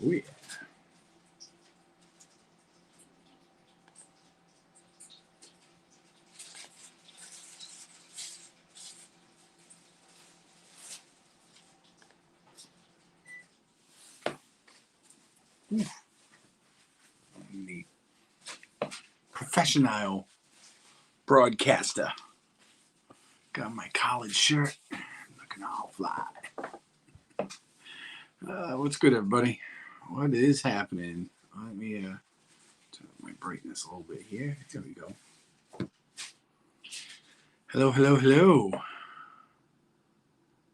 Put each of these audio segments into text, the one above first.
Oh, yeah. The professional broadcaster. Got my college shirt. Looking all fly. What's good, everybody? What is happening? Let me turn my brightness a little bit here. Here we go. Hello, hello, hello.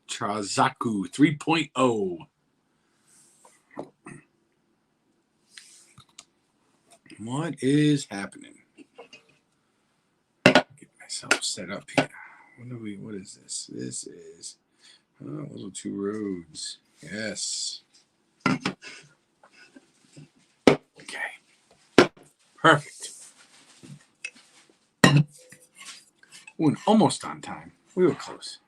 Charzaku 3.0. What is happening? Get myself set up here. What is this? This is those are two roads. Yes. Okay. Perfect. Ooh, almost on time. We were close.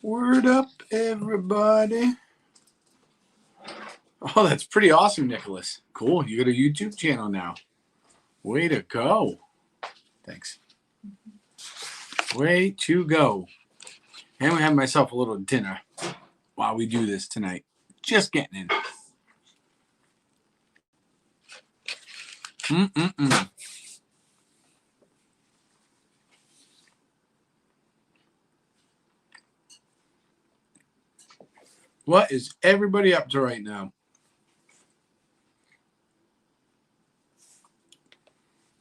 Word up, everybody. Oh, that's pretty awesome, Nicholas. Cool. You got a YouTube channel now. Way to go. Thanks. Way to go. And we have myself a little dinner while we do this tonight. Just getting in. What is everybody up to right now?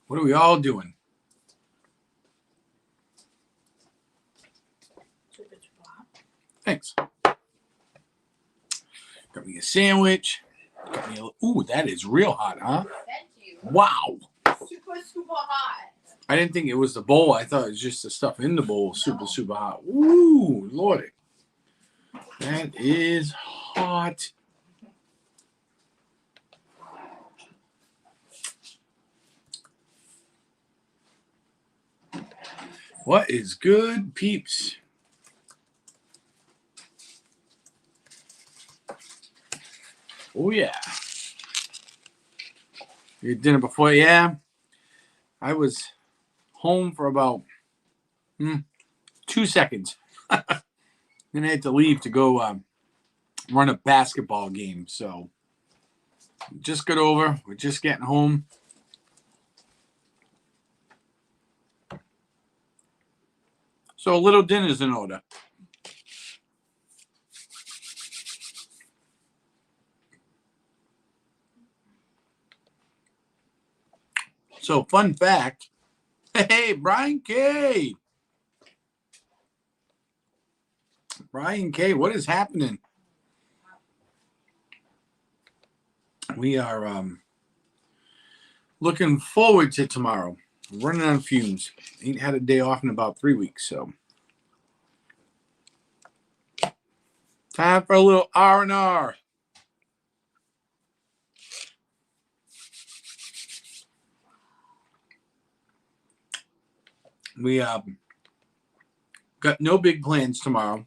What are we all doing? Thanks. Got me a sandwich. Got me ooh, that is real hot, huh? Thank you. Wow. Super hot. I didn't think it was the bowl. I thought it was just the stuff in the bowl. Super hot. Ooh, Lordy. That is hot. What is good, peeps? Oh, yeah. You had dinner before? Yeah. I was home for about 2 seconds. Then I had to leave to go run a basketball game. So just got over. We're just getting home. So a little dinner's in order. So fun fact. Hey, Brian K. Brian K, what is happening? We are looking forward to tomorrow. Running on fumes. Ain't had a day off in about 3 weeks, so time for a little R&R. We got no big plans tomorrow,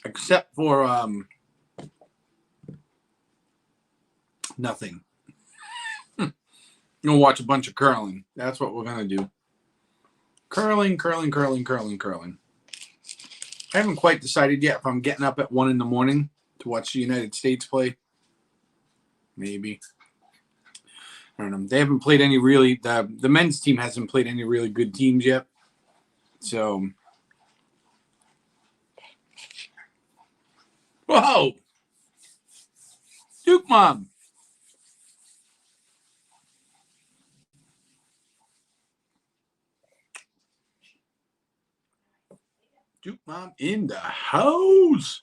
except for nothing. Gonna watch a bunch of curling. That's what we're gonna do. Curling. I haven't quite decided yet if I'm getting up at 1 a.m. to watch the United States play. Maybe. I don't know. They haven't played any really. The men's team hasn't played any really good teams yet. So. Whoa! Duke Mom. Duke Mom in the house.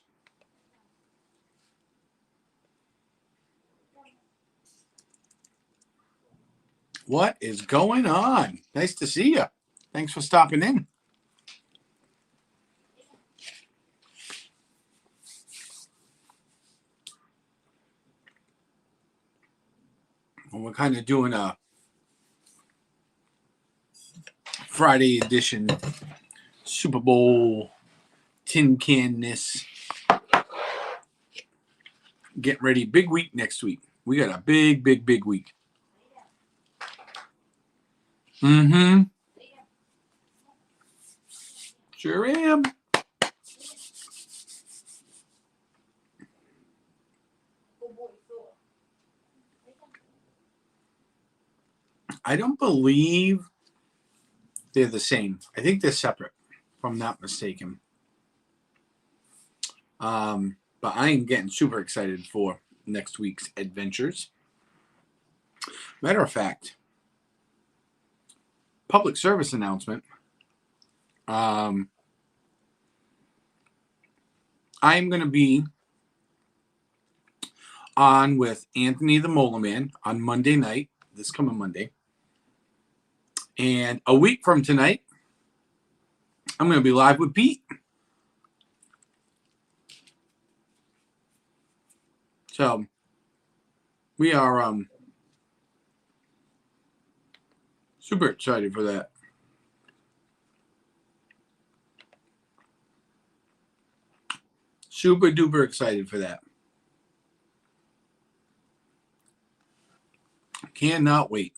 What is going on? Nice to see you. Thanks for stopping in. Well, we're kind of doing a Friday edition Super Bowl tin canness. Getting ready. Big week next week. We got a big week. Mm-hmm. Sure am. I don't believe they're the same. I think they're separate, if I'm not mistaken. But I am getting super excited for next week's adventures. Matter of fact, public service announcement. I'm going to be on with Anthony the Molar Man on Monday night, this coming Monday. And a week from tonight, I'm going to be live with Pete. So we are super excited for that. Super duper excited for that. Cannot wait.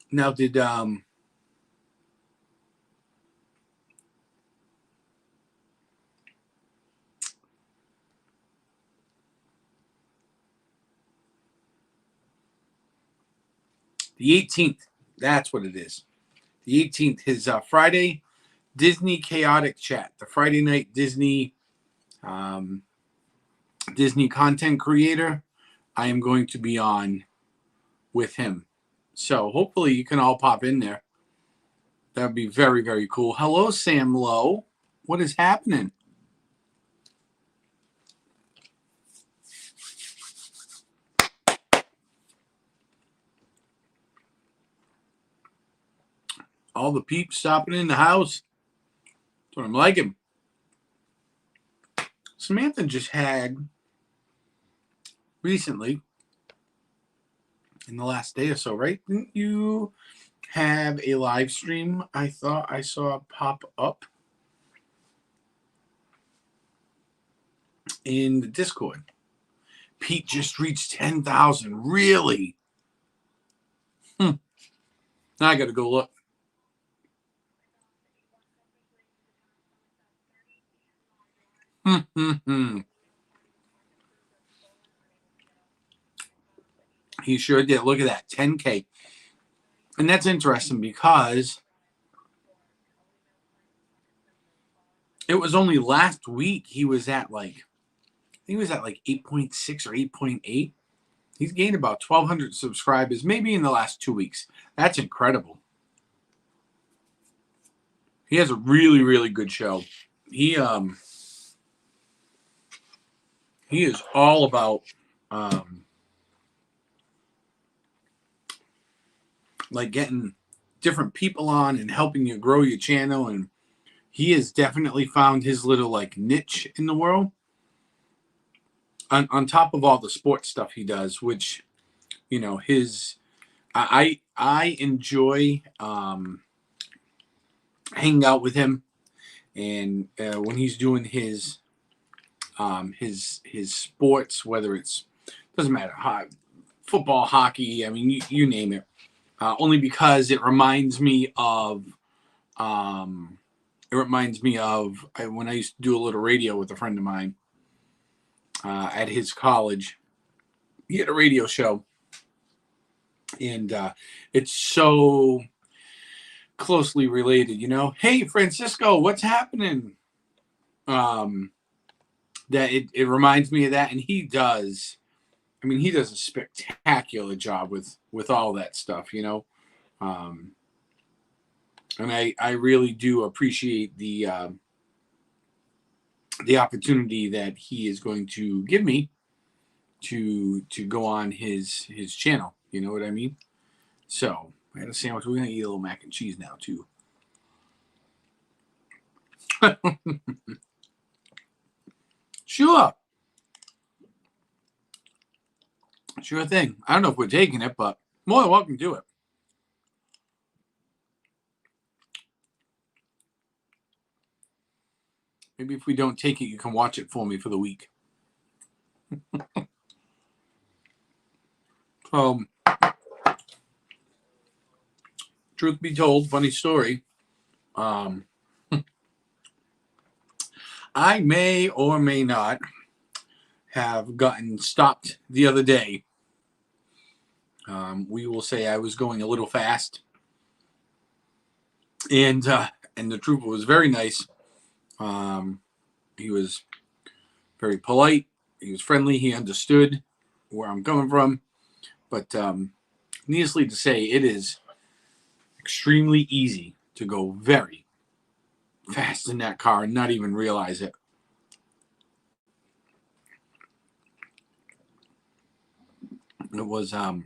Now, did the 18th? That's what it is. The 18th, his Friday Disney Chaotic Chat, the Friday night Disney Disney content creator. I am going to be on with him. So hopefully you can all pop in there. That would be very cool. Hello, Sam Lowe. What is happening? All the peeps stopping in the house. That's what I'm liking. Samantha just had recently, in the last day or so, right? Didn't you have a live stream I thought I saw pop up in the Discord? Pete just reached 10,000. Really? Now I got to go look. He sure did. Look at that, 10K. And that's interesting because it was only last week he was at like, I think he was at like 8.6 or 8.8. He's gained about 1,200 subscribers, maybe in the last 2 weeks. That's incredible. He has a really good show. He is all about like getting different people on and helping you grow your channel, and he has definitely found his little like niche in the world. On top of all the sports stuff he does, which you know I enjoy hanging out with him, and when he's doing his sports, whether it's doesn't matter, football, hockey, I mean you name it. Only because it reminds me of when I used to do a little radio with a friend of mine at his college. He had a radio show, and it's so closely related, you know. Hey, Francisco, what's happening? That it reminds me of that, and he does. I mean, he does a spectacular job with all that stuff, you know. And I really do appreciate the opportunity that he is going to give me to go on his channel. You know what I mean? So I had a sandwich. We're gonna eat a little mac and cheese now too. Sure. Sure thing. I don't know if we're taking it, but more than welcome to it. Maybe if we don't take it, you can watch it for me for the week. Truth be told, funny story. I may or may not have gotten stopped the other day. We will say I was going a little fast, and the trooper was very nice. He was very polite. He was friendly. He understood where I'm coming from. But needlessly to say, it is extremely easy to go very fast in that car and not even realize it. It was I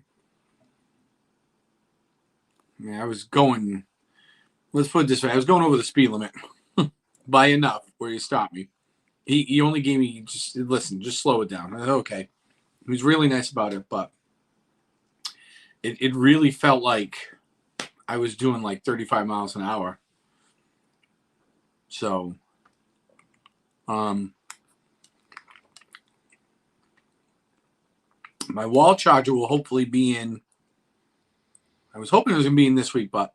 was going, let's put it this way, I was going over the speed limit by enough where he stopped me. He only gave me, just listen, just slow it down. I said, okay. He was really nice about it, but it really felt like I was doing like 35 miles an hour. So, my wall charger will hopefully be in. I was hoping it was going to be in this week, but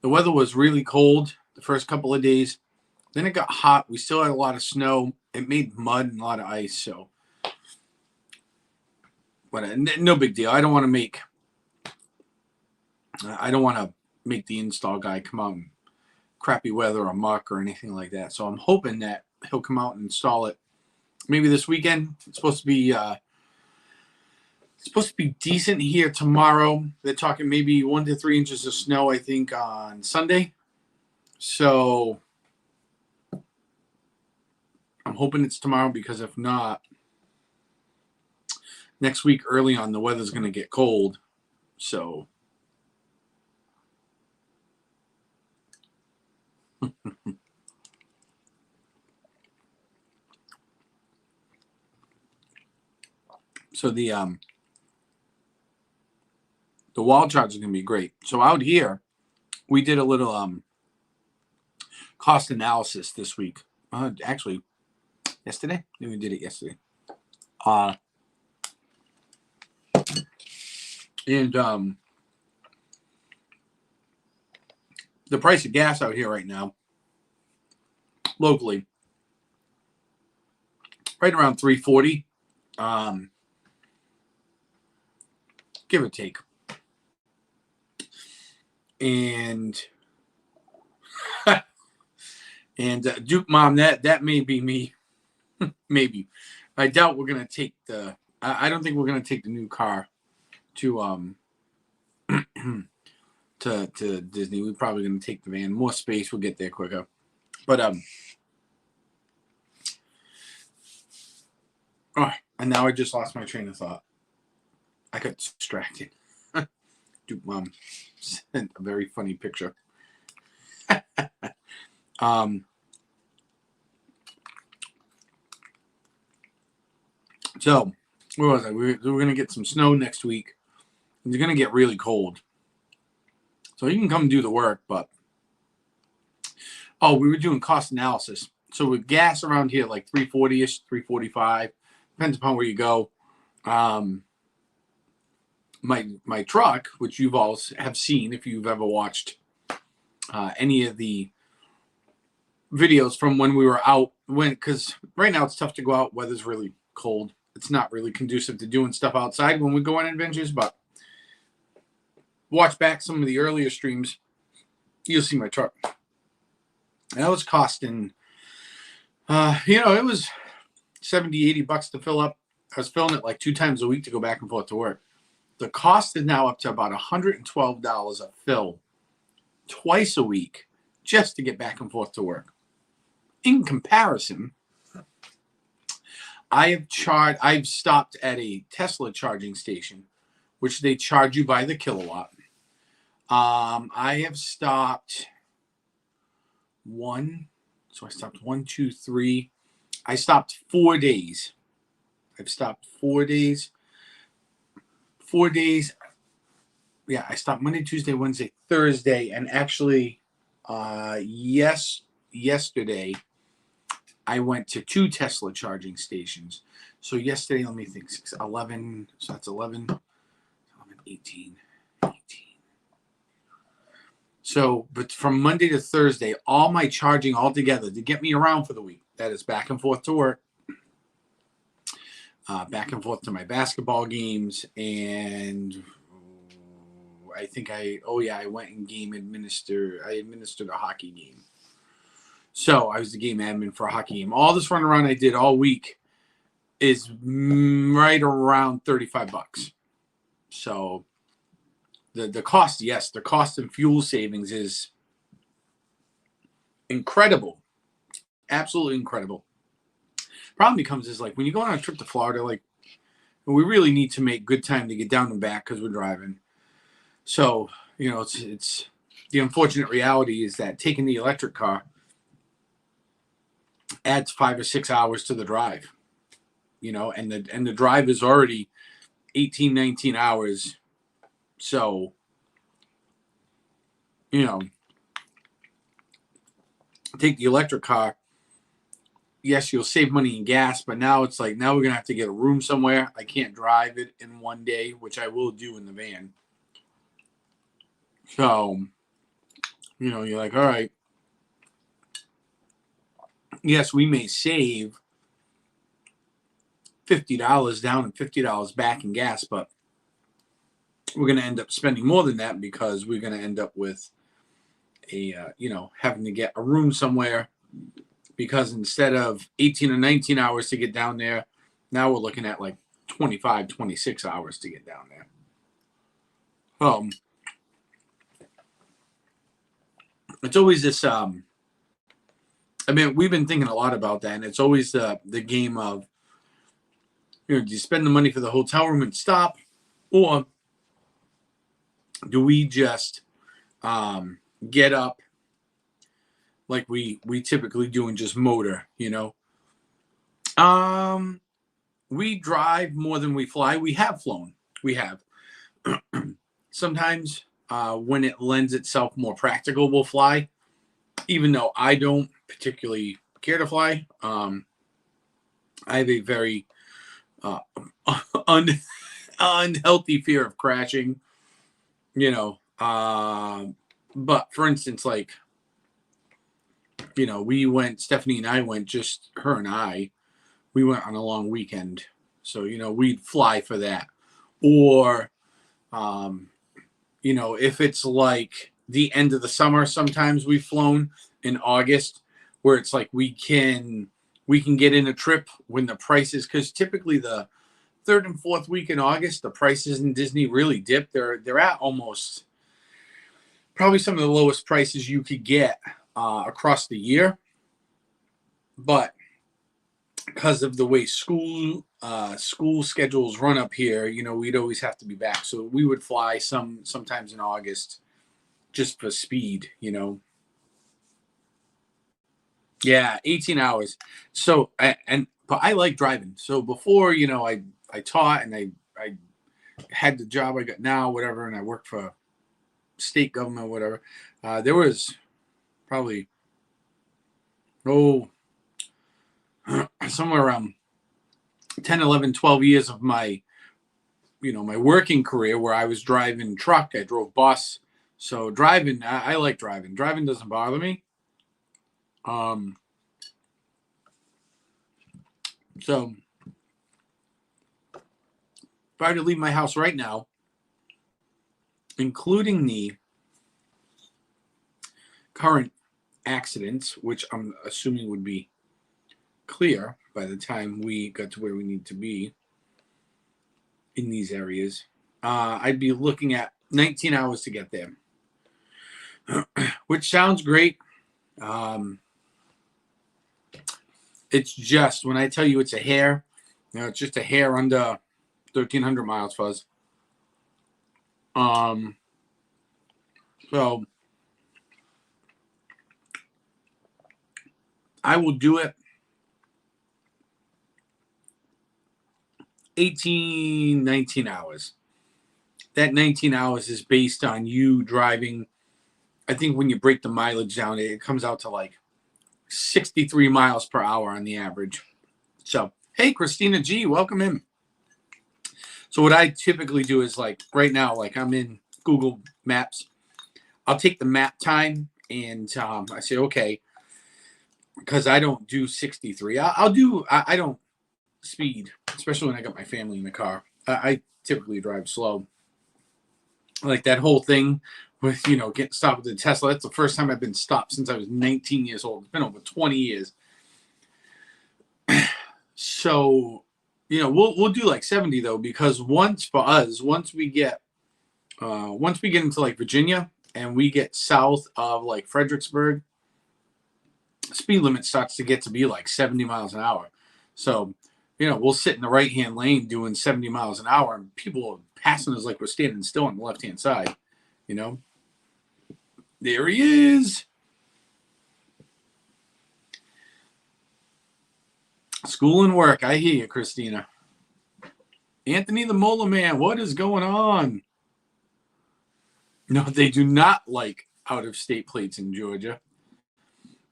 the weather was really cold the first couple of days. Then it got hot. We still had a lot of snow. It made mud and a lot of ice. So, but no big deal. I don't want to make the install guy come out in crappy weather or muck or anything like that. So I'm hoping that he'll come out and install it maybe this weekend. It's supposed to be decent here tomorrow. They're talking maybe 1 to 3 inches of snow, I think, on Sunday. So I'm hoping it's tomorrow, because if not, next week early on, the weather's going to get cold. So the wall charge is going to be great. So out here, we did a little cost analysis this week. Actually, yesterday? We did it yesterday. And the price of gas out here right now, locally, right around $3.40, give or take. And Duke Mom, that may be me. Maybe. I doubt we're gonna take I don't think we're gonna take the new car to to Disney. We're probably gonna take the van. More space, we'll get there quicker. But and now I just lost my train of thought. I got distracted. Duke Mom sent a very funny picture. So, where was I? We're going to get some snow next week. It's going to get really cold. So you can come do the work, but... Oh, we were doing cost analysis. So with gas around here, like $3.40-ish, $3.45. Depends upon where you go. My truck, which you've all have seen if you've ever watched any of the videos from when we were out, because right now it's tough to go out. Weather's really cold. It's not really conducive to doing stuff outside when we go on adventures, but watch back some of the earlier streams, you'll see my truck. And that was costing, it was $70-$80 to fill up. I was filling it like 2 times a week to go back and forth to work. The cost is now up to about $112 a fill twice a week just to get back and forth to work. In comparison, I've stopped at a Tesla charging station, which they charge you by the kilowatt. I have stopped one. So I stopped 1, 2, 3. I stopped 4 days. I've stopped 4 days. 4 days. Yeah, I stopped Monday, Tuesday, Wednesday, Thursday, and actually, yesterday I went to 2 Tesla charging stations. So yesterday, let me think, 6, 11, so that's 11, 18. So, but from Monday to Thursday, all my charging all together to get me around for the week, that is back and forth to work, back and forth to my basketball games, and I think I went and I administered a hockey game. So I was the game admin for a hockey game. All this run around I did all week is right around $35. So the cost, yes, the cost and fuel savings is incredible, absolutely incredible. Problem becomes is like when you go on a trip to Florida, like we really need to make good time to get down and back because we're driving. So it's the unfortunate reality is that taking the electric car adds 5 or 6 hours to the drive, and the drive is already 18, 19 hours. So, take the electric car. Yes, you'll save money in gas, but now it's like, now we're going to have to get a room somewhere. I can't drive it in one day, which I will do in the van. So, you're like, all right. Yes, we may save $50 down and $50 back in gas, but we're going to end up spending more than that because we're going to end up with having to get a room somewhere, because instead of 18 or 19 hours to get down there, now we're looking at like 25, 26 hours to get down there. It's always this, we've been thinking a lot about that, and it's always the game of, do you spend the money for the hotel room and stop, or do we just get up like we typically do and just motor, We drive more than we fly. We have flown. We have. Sometimes when it lends itself more practical, we'll fly, even though I don't particularly care to fly. I have a very unhealthy fear of crashing, but for instance, like, Stephanie and I went, just her and I, we went on a long weekend. So, we'd fly for that. Or, if it's like the end of the summer, sometimes we've flown in August, where it's like we can get in a trip when the prices, because typically the 3rd and 4th week in August, the prices in Disney really dip. They're at almost probably some of the lowest prices you could get across the year. But because of the way school schedules run up here, we'd always have to be back. So we would fly sometimes in August just for speed, Yeah, 18 hours. So but I like driving. So before, I taught, and I had the job I got now, whatever, and I worked for state government, whatever. There was probably somewhere around 10, 11, 12 years of my working career where I was driving truck. I drove bus. So driving, I like driving. Driving doesn't bother me. So if I were to leave my house right now, including the current accidents, which I'm assuming would be clear by the time we got to where we need to be in these areas, I'd be looking at 19 hours to get there, which sounds great. It's just, when I tell you it's a hair, it's just a hair under 1,300 miles, Fuzz. So I will do it 18, 19 hours. That 19 hours is based on you driving. I think when you break the mileage down, it comes out to like 63 miles per hour on the average. So, hey, Christina G, welcome in. So what I typically do is like right now, like I'm in Google Maps. I'll take the map time and I say, okay, because I don't do 63. I don't speed, especially when I got my family in the car. I typically drive slow. Like that whole thing with, getting stopped with the Tesla. That's the first time I've been stopped since I was 19 years old. It's been over 20 years. So, we'll do like 70 though, because once we get into like Virginia and we get south of like Fredericksburg, speed limit starts to get to be like 70 miles an hour. So, we'll sit in the right-hand lane doing 70 miles an hour and people are passing us like we're standing still on the left-hand side, There he is. School and work. I hear you, Christina. Anthony the Mola Man, what is going on? No, they do not like out-of-state plates in Georgia.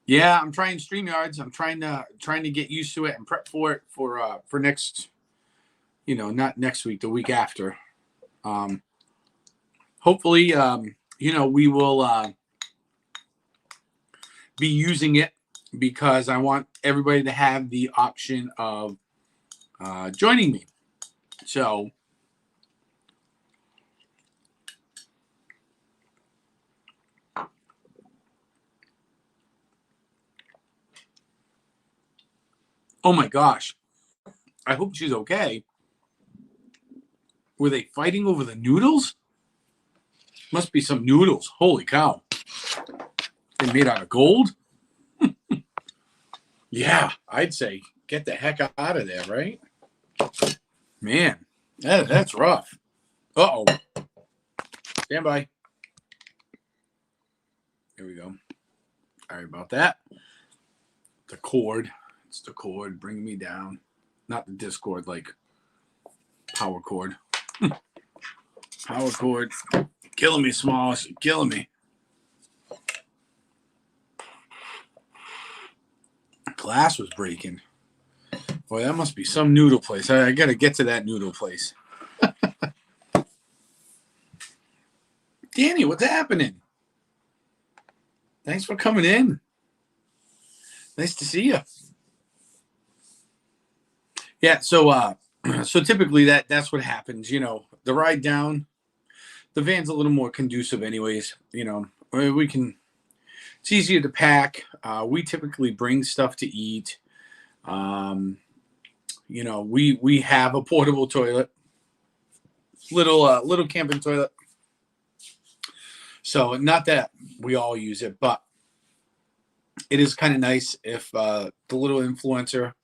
Yeah, I'm trying StreamYards. I'm trying to get used to it and prep for it for next, not next week, the week after. Hopefully, we will be using it because I want everybody to have the option of joining me. So, oh my gosh, I hope she's okay. Were they fighting over the noodles? Must be some noodles. Holy cow. They made out of gold? Yeah, I'd say get the heck out of there, right? Man, that's rough. Uh-oh. Stand by. Here we go. Sorry about that. The cord. It's the cord bringing me down. Not the Discord, like power cord. Power cord. Killing me, Smalls. Killing me. Glass was breaking. Boy, that must be some noodle place. I got to get to that noodle place. Danny, what's happening? Thanks for coming in. Nice to see you. Yeah, so typically that's what happens. The ride down, the van's a little more conducive anyways. We can, it's easier to pack. We typically bring stuff to eat. We have a portable toilet, little camping toilet. So not that we all use it, but it is kind of nice if the little influencer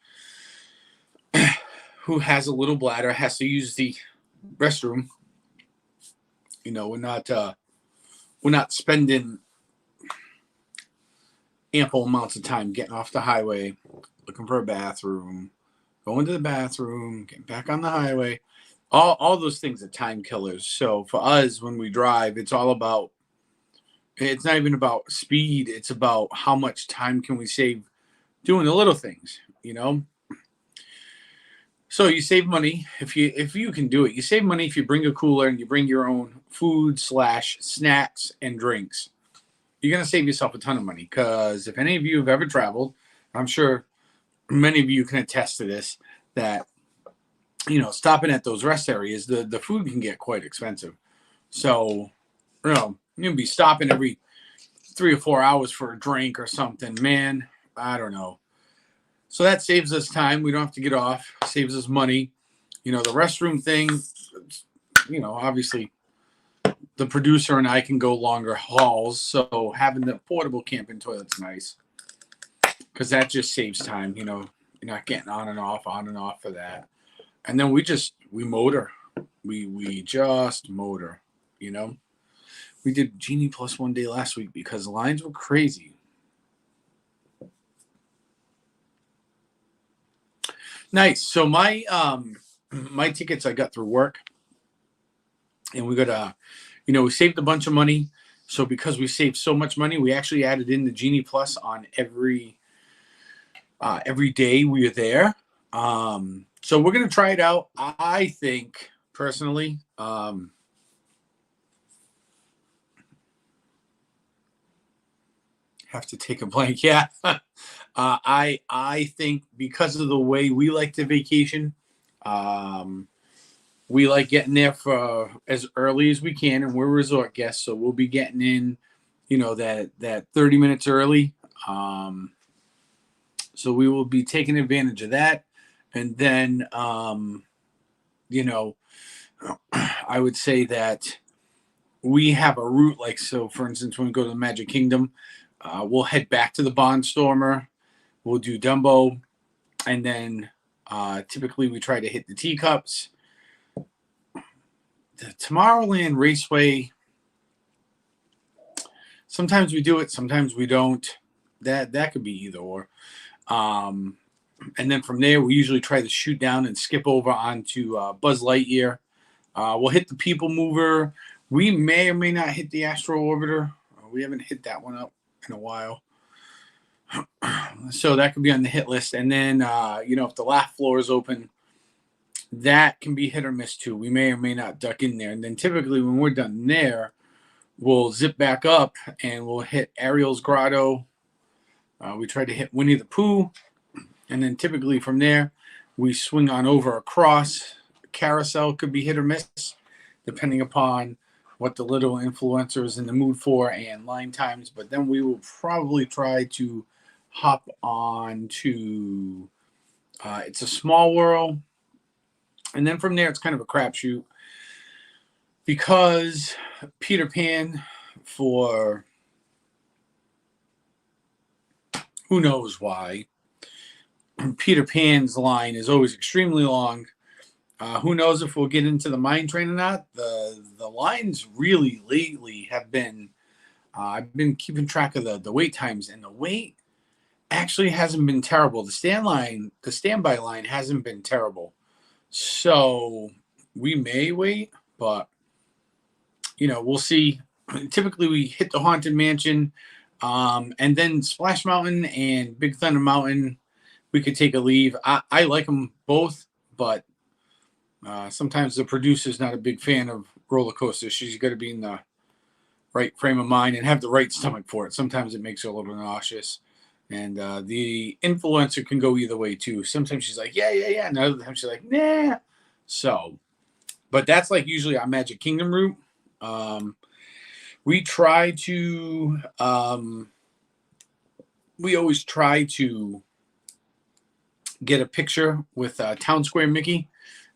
who has a little bladder has to use the restroom. We're not spending ample amounts of time getting off the highway, looking for a bathroom, going to the bathroom, getting back on the highway. All those things are time killers. So for us, when we drive, it's not even about speed. It's about how much time can we save doing the little things, So you save money if you can do it. You save money if you bring a cooler and you bring your own food / snacks and drinks. You're going to save yourself a ton of money because if any of you have ever traveled, I'm sure many of you can attest to this, that, stopping at those rest areas, the food can get quite expensive. So, you'll be stopping every 3 or 4 hours for a drink or something. Man, I don't know. So that saves us time. We don't have to get off. Saves us money. The restroom thing, obviously the producer and I can go longer hauls. So having the portable camping toilet's nice because that just saves time. You're not getting on and off for that. And then we motor. We just motor, We did Genie Plus one day last week because the lines were crazy. Nice. So my tickets I got through work, and we got we saved a bunch of money. So because we saved so much money, we actually added in the Genie Plus on every day we were there. So we're gonna try it out. I think personally, have to take a blank. Yeah, I think because of the way we like to vacation, we like getting there for as early as we can, and we're resort guests, so we'll be getting in, that 30 minutes early. So we will be taking advantage of that, and then I would say that we have a route like so. For instance, when we go to the Magic Kingdom, we'll head back to the Barnstormer. We'll do Dumbo, and then typically we try to hit the teacups. The Tomorrowland Raceway, sometimes we do it, sometimes we don't. That could be either or. And then from there, we usually try to shoot down and skip over onto Buzz Lightyear. We'll hit the People Mover. We may or may not hit the Astro Orbiter. We haven't hit that one up in a while. So that could be on the hit list. And then, if the laugh floor is open, that can be hit or miss too. We may or may not duck in there. And then typically when we're done there, we'll zip back up and we'll hit Ariel's Grotto. We try to hit Winnie the Pooh. And then typically from there, we swing on over across. Carousel could be hit or miss, depending upon what the little influencer is in the mood for and line times. But then we will probably try to hop on to It's a Small World. And then from there, it's kind of a crapshoot because Peter Pan, for who knows why, Peter Pan's line is always extremely long. Who knows if we'll get into the mine train or not? The lines really lately have been. I've been keeping track of the wait times, and the wait actually hasn't been terrible. The standby line hasn't been terrible. So we may wait, but we'll see. Typically, we hit the Haunted Mansion, and then Splash Mountain and Big Thunder Mountain. We could take a leave. I like them both, but sometimes the producer's not a big fan of roller coasters. She's got to be in the right frame of mind and have the right stomach for it. Sometimes it makes her a little nauseous. And the influencer can go either way too. Sometimes she's like, yeah. And other times she's like, nah. So, but that's like usually our Magic Kingdom route. We always try to get a picture with Town Square Mickey.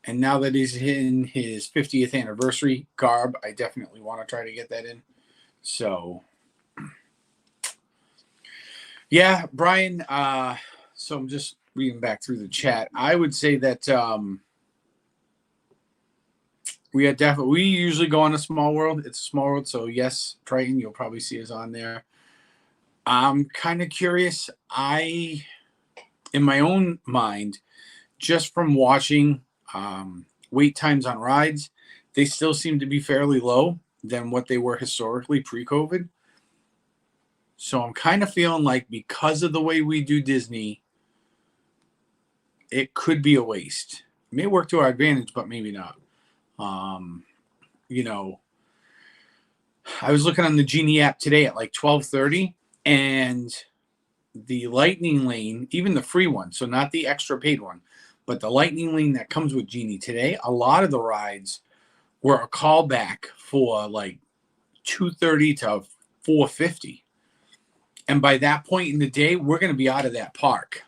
And now that he's in his 50th anniversary garb, I definitely want to try to get that in. So, yeah, Brian, so I'm just reading back through the chat. I would say that we usually go on a Small World. It's a Small World, so yes, Triton, you'll probably see us on there. I'm kind of curious. In my own mind, just from watching wait times on rides, they still seem to be fairly low than what they were historically pre-COVID. So I'm kind of feeling like because of the way we do Disney, it could be a waste. It may work to our advantage, but maybe not. I was looking on the Genie app today at like 12:30, and the Lightning Lane, even the free one, so not the extra paid one, but the Lightning Lane that comes with Genie today, a lot of the rides were a callback for like 2:30 to 4:50. And by that point in the day, we're going to be out of that park.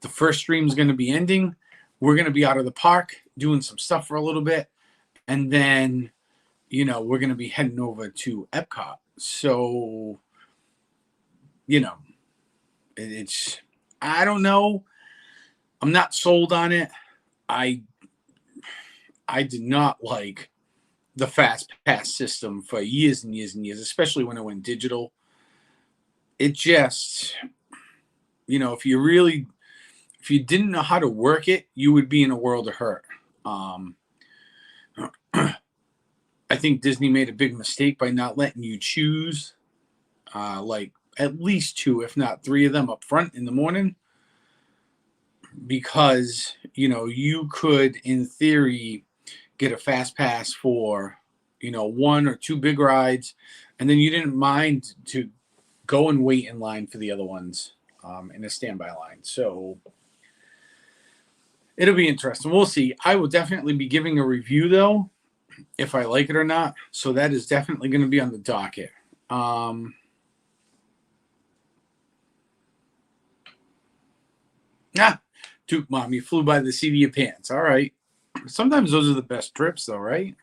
The first stream is going to be ending. We're going to be out of the park doing some stuff for a little bit. And then, we're going to be heading over to Epcot. So, it's, I don't know. I'm not sold on it. I did not like the Fast Pass system for years and years and years, especially when it went digital. It just, if you really, if you didn't know how to work it, you would be in a world of hurt. I think Disney made a big mistake by not letting you choose like at least 2, if not 3 of them up front in the morning, because you could in theory get a fast pass for 1 or 2 big rides, and then you didn't mind to go and wait in line for the other ones in a standby line. So it'll be interesting. We'll see. I will definitely be giving a review though, if I like it or not. So that is definitely going to be on the docket. Duke Mom, you flew by the seat of your pants. All right. Sometimes those are the best trips though, right?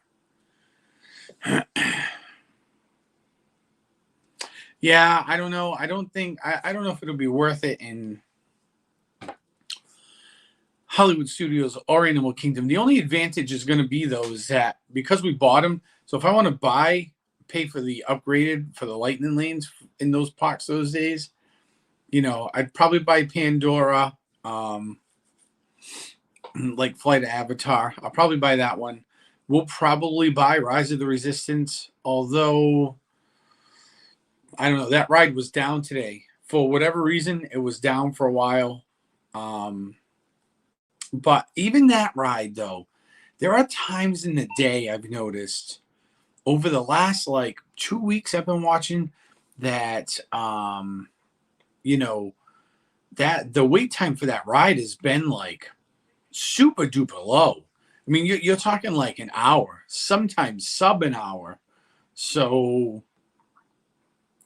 Yeah, I don't know. I don't know if it'll be worth it in Hollywood Studios or Animal Kingdom. The only advantage is going to be though is that because we bought them, so if I want to pay for the upgraded for the lightning lanes in those parks those days, I'd probably buy Pandora, like Flight of Avatar. I'll probably buy that one. We'll probably buy Rise of the Resistance, although I don't know. That ride was down today. For whatever reason, it was down for a while. But even that ride, though, there are times in the day I've noticed over the last 2 weeks I've been watching that, that the wait time for that ride has been super duper low. I mean, you're talking like an hour, sometimes sub an hour. So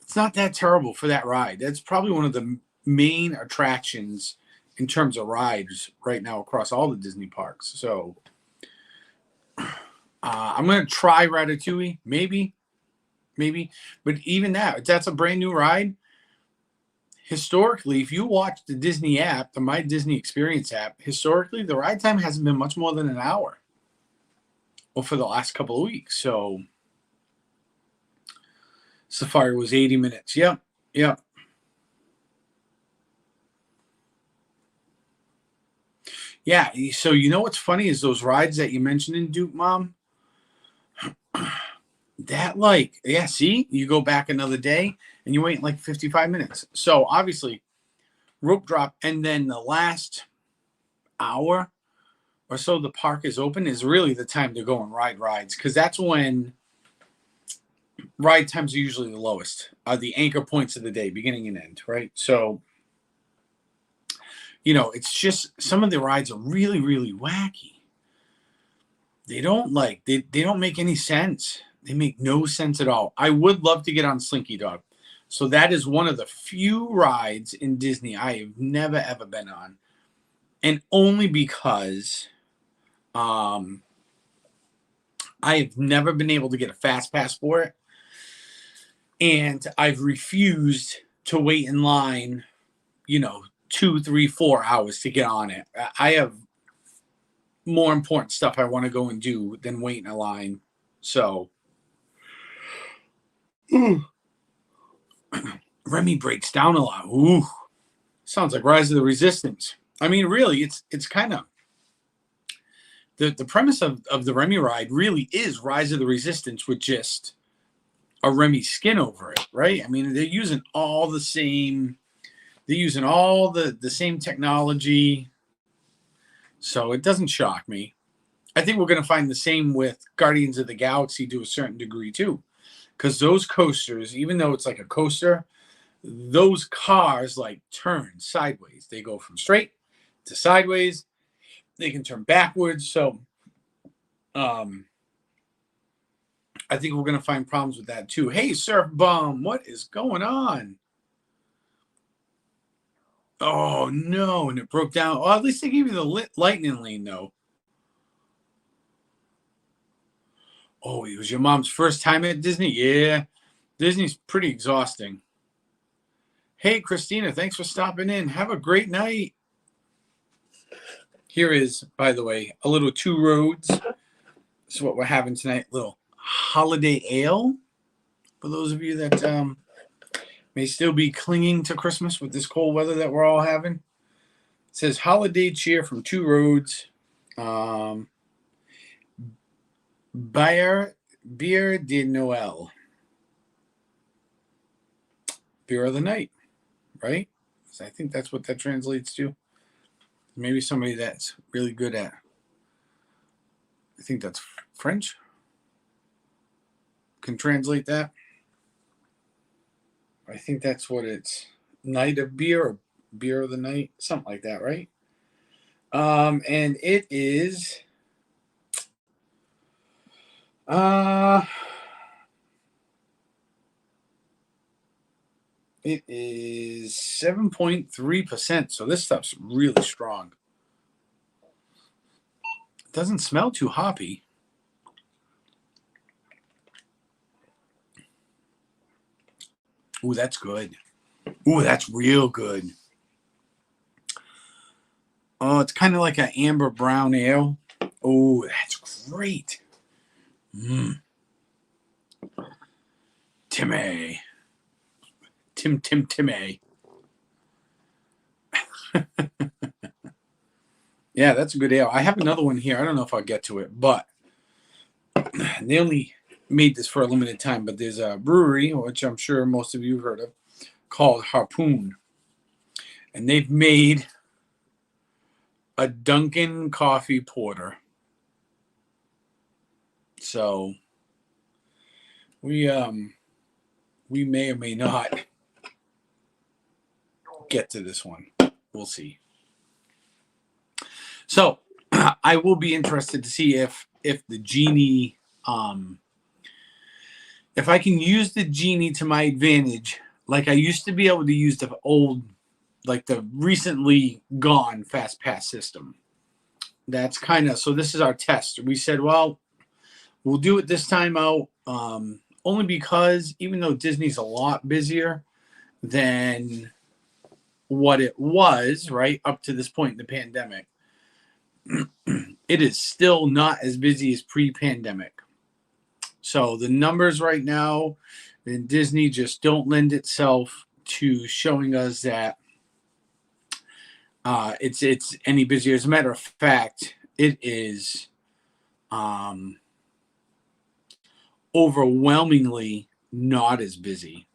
it's not that terrible for that ride. That's probably one of the main attractions in terms of rides right now across all the Disney parks. So I'm going to try Ratatouille, maybe. But even that's a brand new ride. Historically, if you watch the Disney app, the My Disney Experience app, historically, the ride time hasn't been much more than an hour. Well, for the last couple of weeks. So Safari was 80 minutes. Yep. Yeah, so what's funny is those rides that you mentioned in Duke Mom, that see, you go back another day and you wait 55 minutes. So obviously rope drop, and then the last hour or so the park is open is really the time to go and ride rides, because that's when ride times are usually the lowest, the anchor points of the day, beginning and end, right? So it's just some of the rides are really, really wacky. They don't they don't make any sense. They make no sense at all. I would love to get on Slinky Dog. So that is one of the few rides in Disney I have never, ever been on. And only because I have never been able to get a fast pass for it. And I've refused to wait in line, 2, 3, 4 hours to get on it. I have more important stuff I want to go and do than wait in a line. So Remy breaks down a lot. Ooh, sounds like Rise of the Resistance. I mean, really, it's kind of the premise of the Remy ride really is Rise of the Resistance with just a Remy skin over it, right? I mean, they're using all the same technology. So it doesn't shock me. I think we're going to find the same with Guardians of the Galaxy to a certain degree too. Because those coasters, even though it's like a coaster, those cars turn sideways. They go from straight to sideways. They can turn backwards. So I think we're going to find problems with that too. Hey, Surf Bum, what is going on? Oh, no. And it broke down. Well, at least they gave you the lightning lane, though. Oh, it was your mom's first time at Disney? Yeah. Disney's pretty exhausting. Hey, Christina, thanks for stopping in. Have a great night. Here is, by the way, a little Two Roads. This is what we're having tonight. Little holiday ale. For those of you that may still be clinging to Christmas with this cold weather that we're all having. says holiday cheer from Two Roads. Beer de Noël. Beer of the night, right? So I think that's what that translates to. Maybe somebody that's really good at, I think that's French, can translate that. I think that's what it's, night of beer or beer of the night, something like that, right? And it is it is 7.3%. So this stuff's really strong. It doesn't smell too hoppy. Ooh, that's good. Ooh, that's real good. Oh, it's kind of like an amber brown ale. Oh, that's great. Timmy. Timmy. Yeah, that's a good ale. I have another one here. I don't know if I'll get to it, but they only made this for a limited time. But there's a brewery, which I'm sure most of you have heard of, called Harpoon. And they've made a Dunkin' coffee porter. So we may or may not get to this one. We'll see. So I will be interested to see if the genie, if I can use the genie to my advantage, like I used to be able to use the old, like the recently gone Fast Pass system. That's kind of, so this is our test. We said, well, we'll do it this time out, only because even though Disney's a lot busier than what it was, right, up to this point in the pandemic, it is still not as busy as pre-pandemic. So the numbers right now in Disney just don't lend itself to showing us that it's any busier. As a matter of fact, it is overwhelmingly not as busy,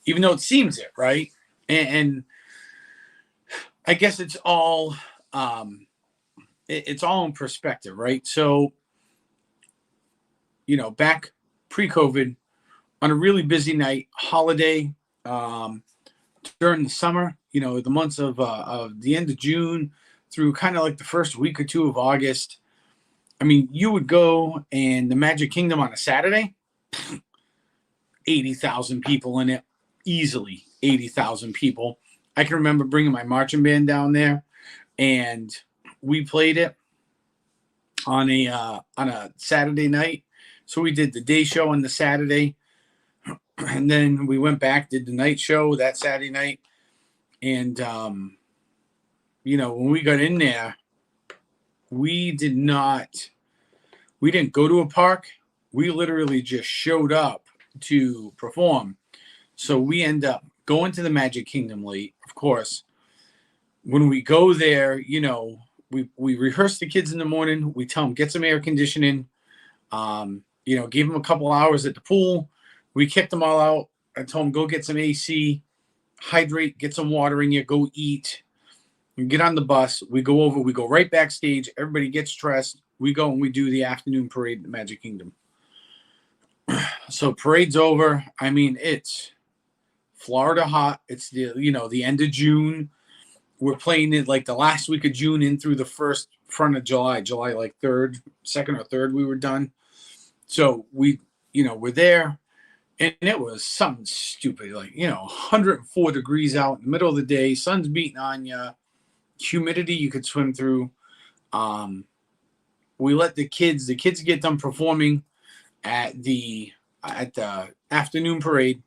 even though it seems it, right? And I guess it's all it's all in perspective, right? So, you know, back pre-COVID, on a really busy night, holiday, during the summer, you know, the months of the end of June through kind of like the first week or two of August. I mean, you would go and the Magic Kingdom on a Saturday, 80,000 people in it, easily 80,000 people. I can remember bringing my marching band down there, and we played it on a Saturday night. So we did the day show on the Saturday, and then we went back, did the night show that Saturday night. And, you know, when we got in there, we didn't go to a park. We literally just showed up to perform. So we end up going to the Magic Kingdom late, of course. When we go there, you know, we rehearse the kids in the morning. We tell them, get some air conditioning. You know, gave them a couple hours at the pool. We kicked them all out. I told them, go get some AC, hydrate, get some water in you, go eat. We get on the bus. We go right backstage. Everybody gets dressed. We go and we do the afternoon parade at the Magic Kingdom. So parade's over. I mean, it's Florida hot. It's the end of June. We're playing it like the last week of June in through the first front of July like 3rd, 2nd or 3rd we were done. So we're there, and it was something stupid, like, 104 degrees out in the middle of the day, sun's beating on you, humidity you could swim through. We let the kids get done performing at the afternoon parade.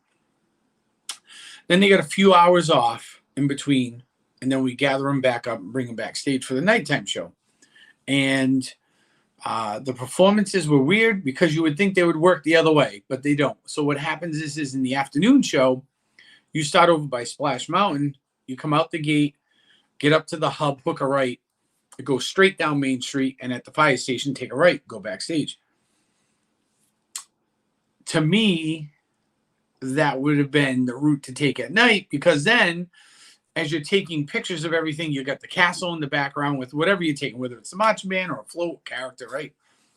Then they got a few hours off in between, and then we gather them back up and bring them backstage for the nighttime show. And the performances were weird because you would think they would work the other way, but they don't. So what happens is in the afternoon show, you start over by Splash Mountain, you come out the gate, get up to the hub, hook a right, go straight down Main Street, and at the fire station, take a right, go backstage. To me, that would have been the route to take at night, because then as you're taking pictures of everything, you got the castle in the background with whatever you're taking, whether it's the Macho Man or a float character, right?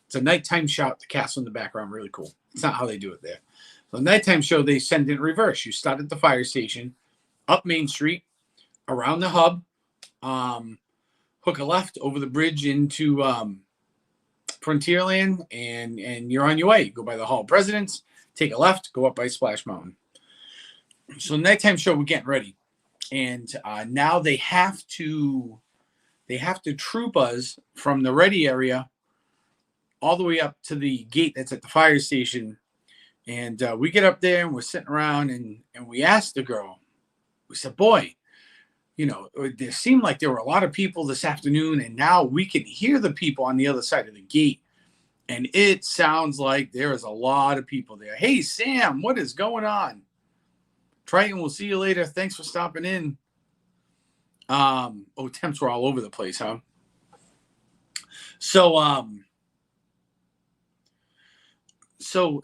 It's a nighttime shot, the castle in the background, really cool. It's not how they do it there. So the nighttime show, they send it in reverse. You start at the fire station, up Main Street, around the hub, hook a left over the bridge into Frontierland, and you're on your way. You go by the Hall of Presidents, take a left, go up by Splash Mountain. So nighttime show, we're getting ready. And now they have to troop us from the ready area all the way up to the gate that's at the fire station. And we get up there and we're sitting around and we asked the girl, we said, boy, you know, there seemed like there were a lot of people this afternoon, and now we can hear the people on the other side of the gate. And it sounds like there is a lot of people there. Hey, Sam, what is going on? Triton, we'll see you later. Thanks for stopping in. Temps were all over the place, huh? So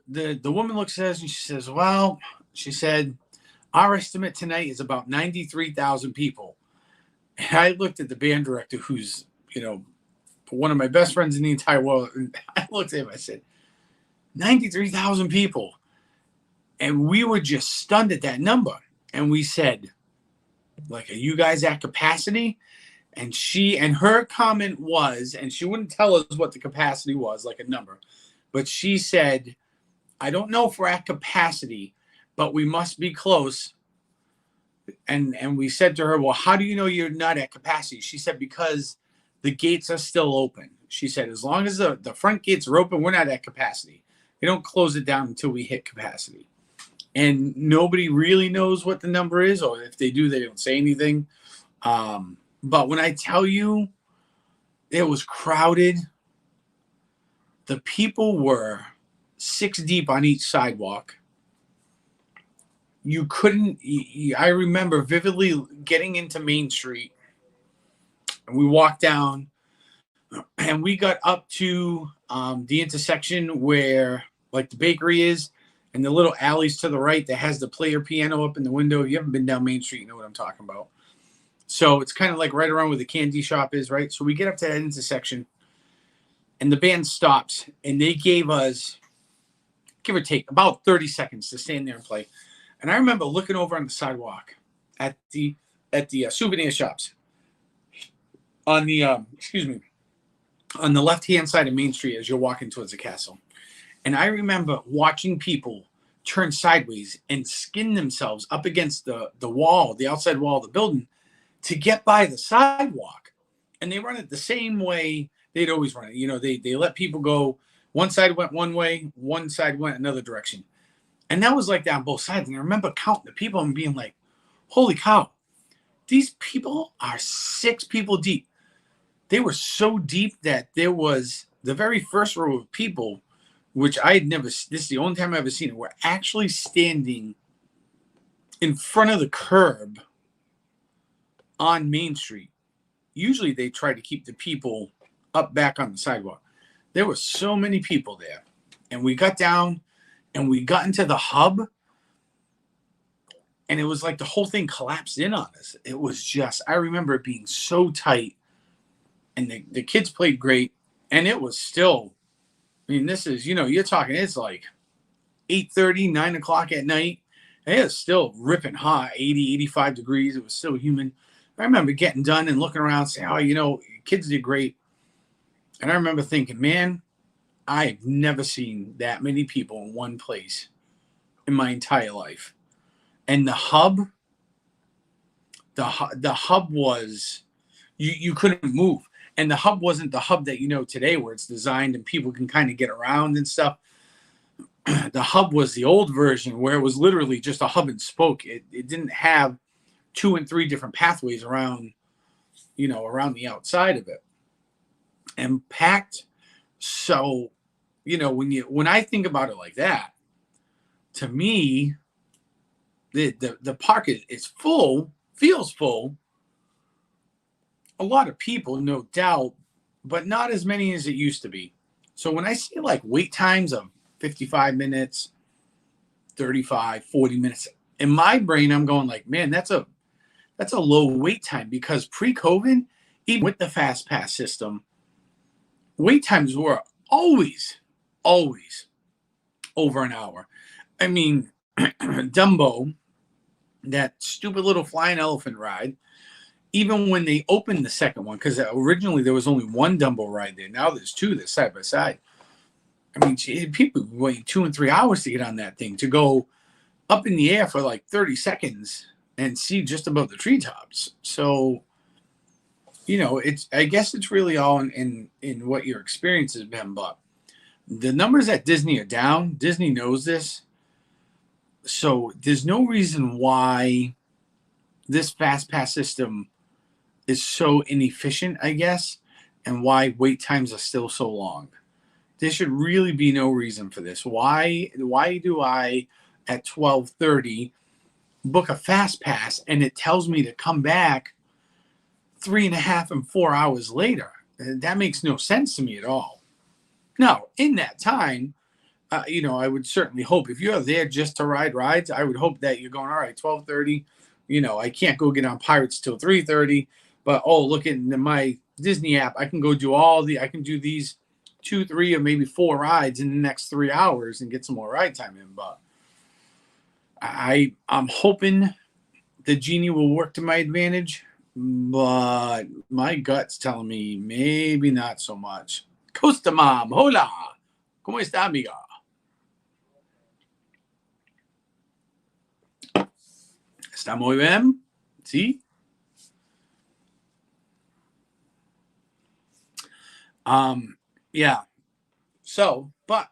the woman looks at us and she says, well, she said, our estimate tonight is about 93,000 people. And I looked at the band director, who's, you know, one of my best friends in the entire world. And I looked at him, I said, 93,000 people. And we were just stunned at that number. And we said, like, are you guys at capacity? And her comment was, and she wouldn't tell us what the capacity was, like a number, but she said, I don't know if we're at capacity, but we must be close. And we said to her, well, how do you know you're not at capacity? She said, because the gates are still open. She said, as long as the front gates are open, we're not at capacity. They don't close it down until we hit capacity. And nobody really knows what the number is, or if they do, they don't say anything. But when I tell you it was crowded, the people were 6 deep on each sidewalk. You couldn't, I remember vividly getting into Main Street, and we walked down, and we got up to the intersection where, like, the bakery is, and the little alleys to the right that has the player piano up in the window. If you haven't been down Main Street, you know what I'm talking about. So it's kind of like right around where the candy shop is, right? So we get up to that intersection, and the band stops, and they gave us, give or take, about 30 seconds to stand there and play. And I remember looking over on the sidewalk at the souvenir shops on the on the left-hand side of Main Street as you're walking towards the castle. And I remember watching people turn sideways and skin themselves up against the wall, the outside wall of the building, to get by the sidewalk. And they run it the same way they'd always run it. You know, they let people go. One side went one way, one side went another direction. And that was like that on both sides. And I remember counting the people and being like, holy cow, these people are 6 people deep. They were so deep that there was the very first row of people, which I had never, this is the only time I've ever seen it, were actually standing in front of the curb on Main Street. Usually they try to keep the people up back on the sidewalk. There were so many people there. And we got down and we got into the hub, and it was like the whole thing collapsed in on us. It was just, I remember it being so tight, and the kids played great, and it was still, I mean, this is, you know, you're talking, it's like 8:30, 9 o'clock at night, and it was still ripping hot, 80, 85 degrees. It was still humid. I remember getting done and looking around saying, oh, you know, kids did great. And I remember thinking, man, I've never seen that many people in one place in my entire life. And the hub was, you couldn't move. And the hub wasn't the hub that you know today, where it's designed and people can kind of get around and stuff. The hub was the old version, where it was literally just a hub and spoke. It didn't have 2 and 3 different pathways around, you know, around the outside of it. And packed. So, you know, when I think about it like that, to me, the park is full, feels full, a lot of people, no doubt, but not as many as it used to be. So when I see like wait times of 55 minutes, 35, 40 minutes, in my brain, I'm going like, man, that's a low wait time because pre-COVID, even with the fast pass system, wait times were always over an hour. I mean, Dumbo, that stupid little flying elephant ride, even when they opened the second one, because originally there was only one Dumbo ride there. Now there's two that's side by side. I mean, people wait 2 and 3 hours to get on that thing, to go up in the air for like 30 seconds and see just above the treetops. So, I guess it's really all in what your experience has been. But the numbers at Disney are down. Disney knows this. So there's no reason why this fast pass system is so inefficient, I guess, and why wait times are still so long. There should really be no reason for this. Why do I at 12:30 book a fast pass and it tells me to come back 3.5 and 4 hours later? That makes no sense to me at all. Now, in that time, I would certainly hope, if you're there just to ride rides, I would hope that you're going, all right, 12:30, I can't go get on Pirates till 3:30, but look at my Disney app, I can do these 2, 3, or maybe 4 rides in the next 3 hours and get some more ride time in. But I'm hoping the Genie will work to my advantage, but my gut's telling me maybe not so much. Costa Mom, hola, ¿cómo está, amiga? Está muy bien, ¿sí? Yeah. So, but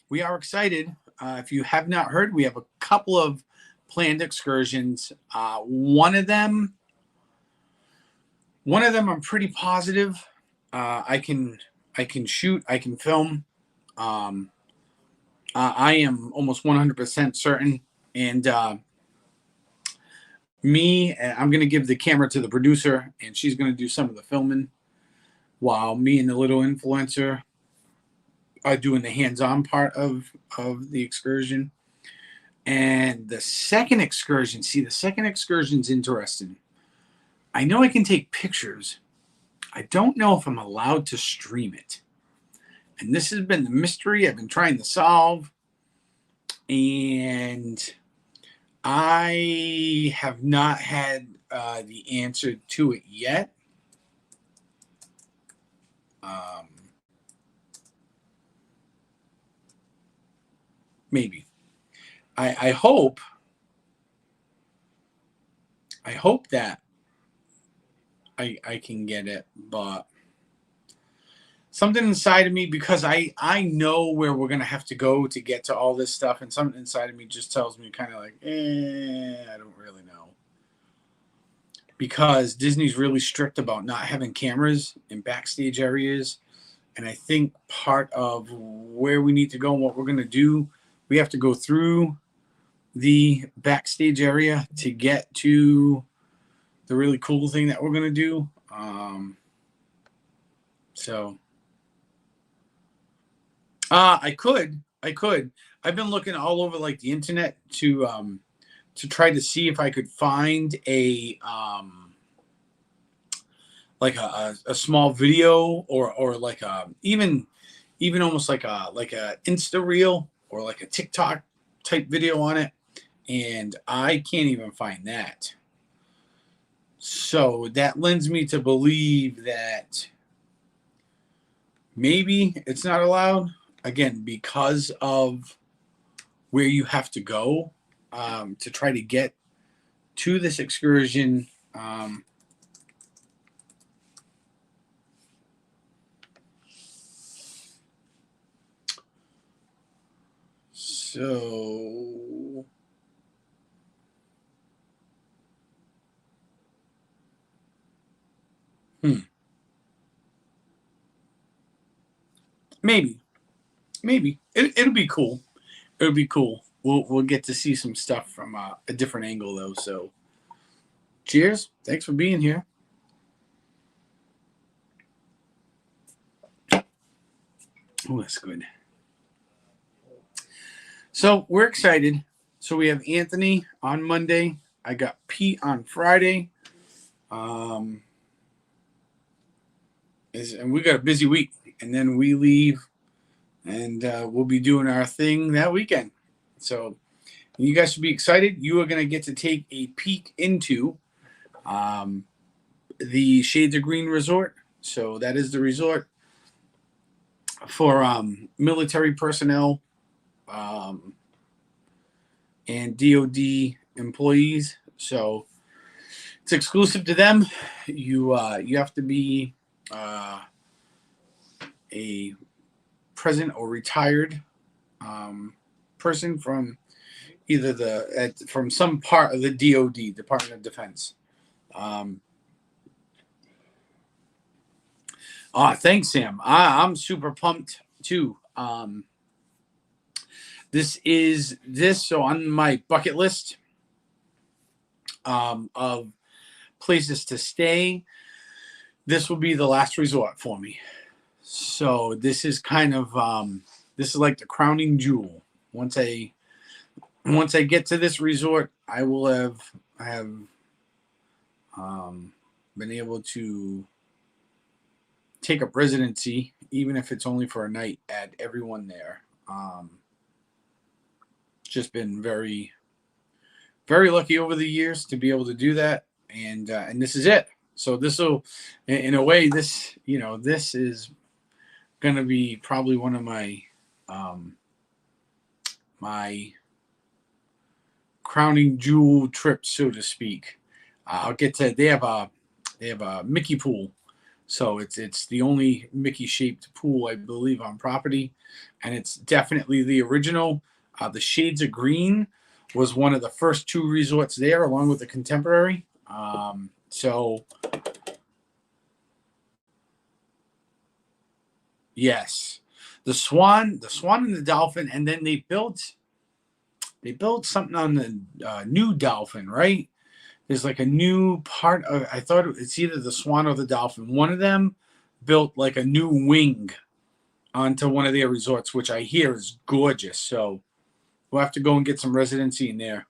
we are excited. If you have not heard, we have a couple of planned excursions. One of them I'm pretty positive I can shoot, I can film. I am almost 100% certain. And I'm going to give the camera to the producer, and she's going to do some of the filming, while me and the little influencer are doing the hands-on part of the excursion. And the second excursion's interesting. I know I can take pictures. I don't know if I'm allowed to stream it. And this has been the mystery I've been trying to solve. And I have not had the answer to it yet. Maybe. I hope that I can get it, but something inside of me, because I know where we're gonna have to go to get to all this stuff, and something inside of me just tells me kind of like, I don't really know, because Disney's really strict about not having cameras in backstage areas, and I think part of where we need to go and what we're gonna do, we have to go through the backstage area to get to the really cool thing that we're going to do. So I could. I've been looking all over like the internet to try to see if I could find a like a small video or like even almost like a Insta reel or like a TikTok type video on it, and I can't even find that. So that lends me to believe that maybe it's not allowed, again, because of where you have to go to try to get to this excursion. So maybe it'll be cool. It'll be cool. We'll get to see some stuff from a different angle though. So cheers. Thanks for being here. Oh, that's good. So we're excited. So we have Anthony on Monday. I got Pete on Friday. And we got a busy week. And then we leave, and we'll be doing our thing that weekend. So you guys should be excited. You are going to get to take a peek into the Shades of Green Resort. So that is the resort for military personnel and DoD employees. So it's exclusive to them. You have to be a present or retired person from either from some part of the DoD, Department of Defense. Thanks, Sam. I'm super pumped too. So on my bucket list of places to stay, this will be the last resort for me. So this is kind of this is like the crowning jewel. Once I get to this resort, I will have been able to take up residency, even if it's only for a night, at everyone there. Just been very, very lucky over the years to be able to do that, and this is it. So this will, in a way, this is going to be probably one of my my crowning jewel trips, so to speak. I'll get to. They have a Mickey pool. So it's the only Mickey shaped pool, I believe, on property, and it's definitely the original. The Shades of Green was one of the first two resorts there, along with the Contemporary. So yes, the Swan and the Dolphin, and then they built something on the new Dolphin, right? There's like a new part of, I thought it's either the Swan or the Dolphin. One of them built like a new wing onto one of their resorts, which I hear is gorgeous. So we'll have to go and get some residency in there.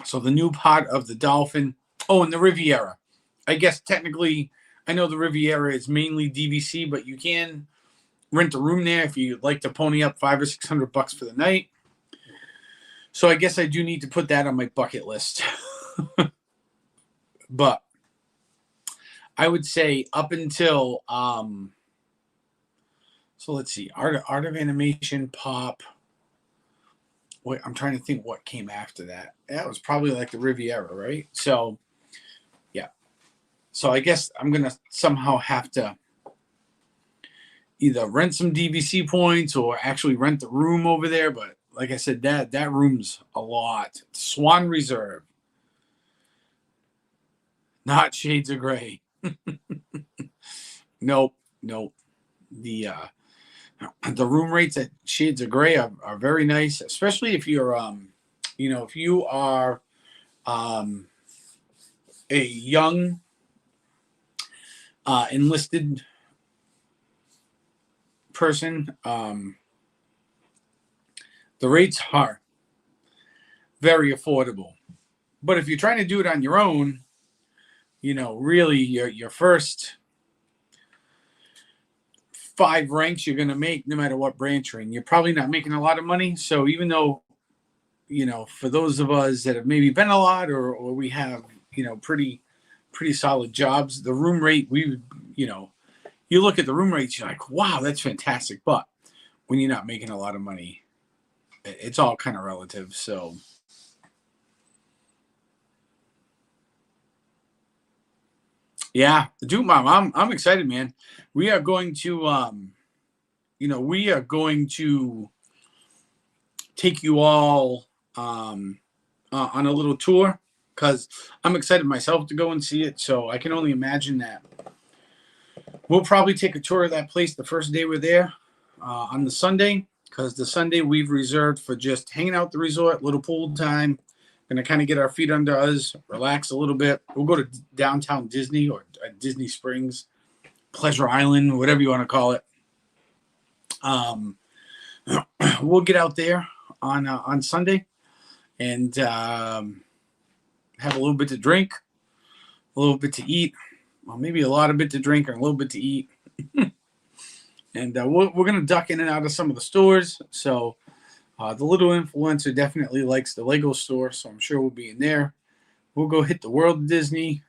So the new part of the Dolphin. Oh, and the Riviera. I guess technically, I know the Riviera is mainly DVC, but you can rent a room there if you'd like to pony up $500 or $600 for the night. So I guess I do need to put that on my bucket list. But I would say up until so let's see, Art of Animation, Pop. Wait, I'm trying to think what came after that. That was probably like the Riviera, right? So yeah. So I guess I'm gonna somehow have to either rent some DVC points or actually rent the room over there, but like I said, that room's a lot. Swan Reserve. Not Shades of Grey. Nope. The room rates at Shades of Grey are very nice, especially if you're if you are a young enlisted person. The rates are very affordable. But if you're trying to do it on your own, really your first 5 ranks you're going to make no matter what branch you're in. You're probably not making a lot of money. So even though, for those of us that have maybe been a lot or we have, pretty solid jobs, the room rate, you look at the room rates, you're like, wow, that's fantastic. But when you're not making a lot of money, it's all kind of relative. So yeah, Duke Mom, I'm excited, man. We are going to take you all on a little tour, because I'm excited myself to go and see it. So I can only imagine that we'll probably take a tour of that place the first day we're there on the Sunday, because the Sunday we've reserved for just hanging out at the resort, little pool time. Going to kind of get our feet under us, relax a little bit. We'll go to downtown Disney or Disney Springs Pleasure Island, whatever you want to call it. We'll get out there on Sunday and have a little bit to drink, a little bit to eat, well, maybe a lot of bit to drink and a little bit to eat. And we're going to duck in and out of some of the stores. So the little influencer definitely likes the Lego store, so I'm sure we'll be in there. We'll go hit the World of Disney.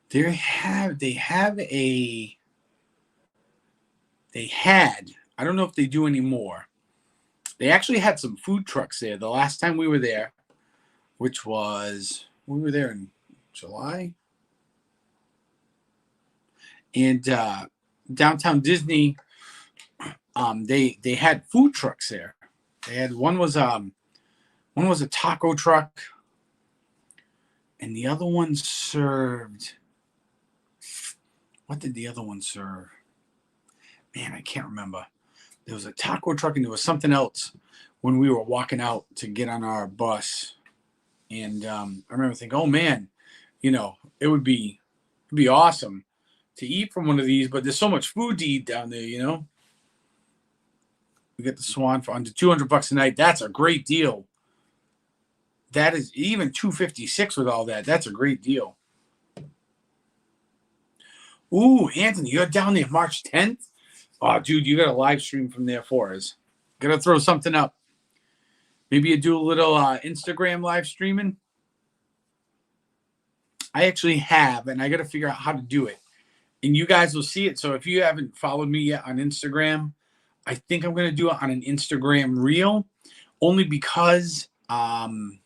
They had, I don't know if they do anymore. They actually had some food trucks there the last time we were there, which was, we were there in July. And downtown Disney, they had food trucks there. They had one was a taco truck, and the other one served. What did the other one serve? Man, I can't remember. There was a taco truck and there was something else when we were walking out to get on our bus. And I remember thinking, oh man, it would be awesome to eat from one of these, but there's so much food to eat down there, We get the Swan for under $200 a night. That's a great deal. That is even $256 with all that. That's a great deal. Ooh, Anthony, you're down there March 10th? Oh, dude, you got a live stream from there for us. Got to throw something up. Maybe you do a little Instagram live streaming. I actually have, and I got to figure out how to do it. And you guys will see it. So if you haven't followed me yet on Instagram, I think I'm going to do it on an Instagram reel, only because I'm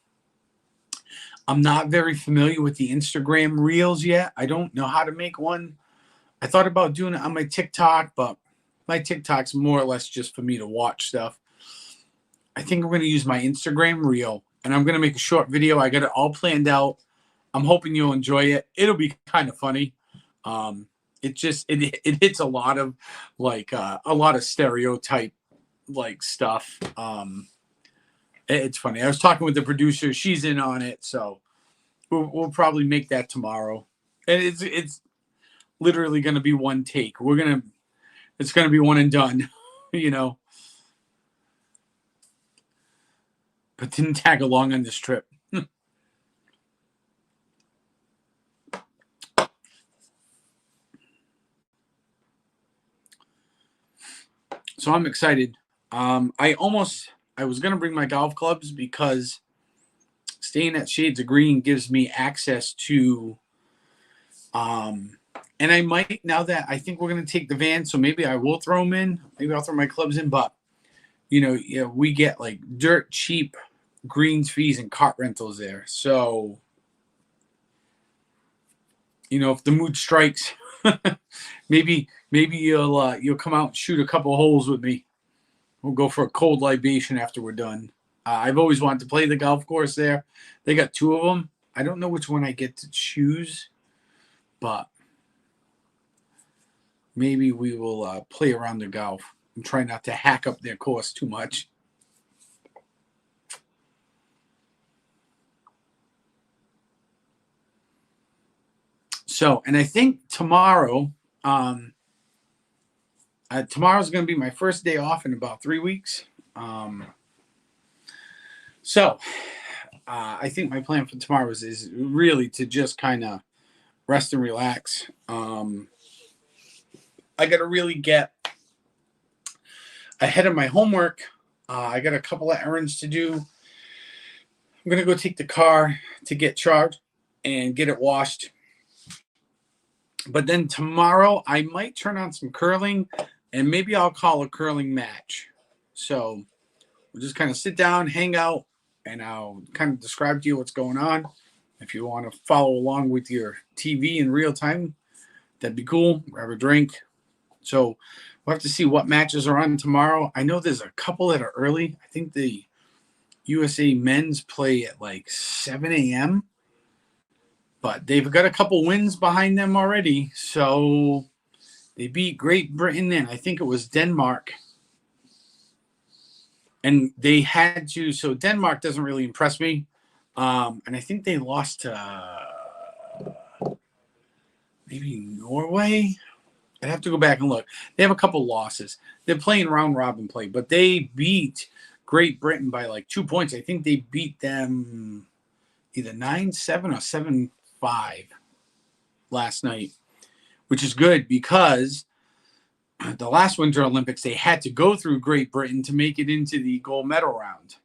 not very familiar with the Instagram reels yet. I don't know how to make one. I thought about doing it on my TikTok, but my TikTok's more or less just for me to watch stuff. I think I'm going to use my Instagram reel, and I'm going to make a short video. I got it all planned out. I'm hoping you'll enjoy it. It'll be kind of funny. It hits a lot of stereotype stuff. It's funny. I was talking with the producer. She's in on it, so we'll probably make that tomorrow. And it's literally going to be one take. It's going to be one and done, But didn't tag along on this trip. So I'm excited. I was going to bring my golf clubs because staying at Shades of Green gives me access to, and I might, now that I think we're going to take the van, so maybe I will throw them in. Maybe I'll throw my clubs in, but, we get like dirt cheap greens fees and cart rentals there. So, if the mood strikes, maybe you'll come out and shoot a couple holes with me. We'll go for a cold libation after we're done. I've always wanted to play the golf course there. They got two of them. I don't know which one I get to choose, but maybe we will play around the golf and try not to hack up their course too much. So, and I think tomorrow, tomorrow's going to be my first day off in about 3 weeks. So I think my plan for tomorrow is really to just kind of rest and relax. I got to really get ahead of my homework. I got a couple of errands to do. I'm going to go take the car to get charged and get it washed. But then tomorrow I might turn on some curling, and maybe I'll call a curling match. So we'll just kind of sit down, hang out, and I'll kind of describe to you what's going on. If you want to follow along with your TV in real time, that'd be cool. Grab a drink. So we'll have to see what matches are on tomorrow. I know there's a couple that are early. I think the USA men's play at like 7 a.m., but they've got a couple wins behind them already. So they beat Great Britain, and I think it was Denmark. And they had to, so Denmark doesn't really impress me. And I think they lost to, maybe Norway. I'd have to go back and look. They have a couple losses. They're playing round robin play, but they beat Great Britain by like 2 points. I think they beat them either 9-7 or 7-5 last night, which is good because the last Winter Olympics, they had to go through Great Britain to make it into the gold medal round.